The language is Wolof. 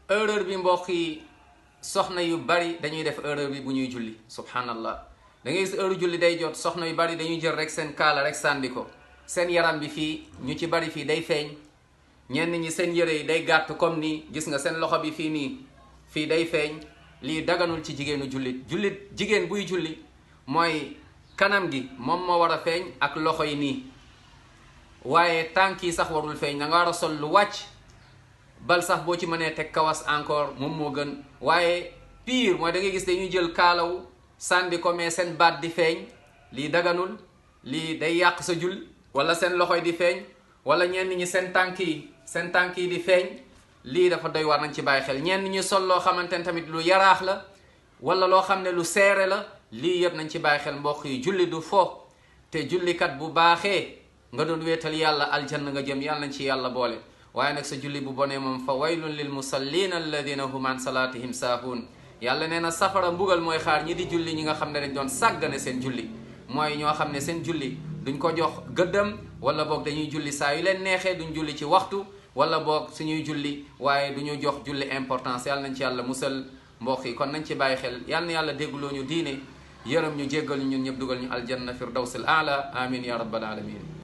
erreur bi mbokk yi soxna yu bari dañuy def erreur bi bu ñuy julli subhanallah. da ngay gis heure julli day jot soxna yu bari dañuy jël rek seen kaala rek sànni ko seen yaram bi fii ñu ci bari fii day feeñ. ñenn ñi seen yére yi day gàtt comme nii gis nga seen loxo bi fii nii fii day feeñ. lii daganul ci jigéenu jullit jigéen buy julli mooy kanam gi moom moo war a feeñ ak loxo yi nii waaye tànk yi sax warul feeñ. da nga war a sol lu wàcc bal sax boo ci mënee teg kawas encore moom moo gën. waaye pire mooy da ngay gis dañuy jël kaalaw sànni ko mais seen baat di feeñ. lii daganul, lii day yàq sa julli. wala seen loxo yi di feeñ wala ñenn ñi seen tànk yi di feeñ. lii dafa doy war nañ ci bàyyi xel. ñenn ñi sol loo xamante ne tamit lu yaraax la wala loo xam ne lu seere la. lii yëpp nañ ci bàyyi xel mbokk yi. julli du fo te jullikat bu baaxee nga doon wéetal yàlla aljanna nga jëm, yàlla nañ ci yàlla boole. waaye nag sa julli bu bonee moom fa waylun lil musallin alladina hum an salatihim saahun. yàlla nee na safara mbugal mooy xaar ñi di julli ñi nga xam ne dañ doon sàggane seen julli. mooy ñoo xam ne seen julli duñ ko jox gëddam wala boog dañuy julli saa yu leen neexee, duñ julli ci waxtu wala boog suñuy julli waaye du ñu jox julli importance. yàlla nañ ci yàlla musal mbokk yi. kon nañ ci bàyyi xel. yàlla na yàlla déggloo ñu diine, yërëm ñu, jéggal ñu ñun ñëpp, dugal ñu aljanna firdawsil aala. amin ya rabbal alamin.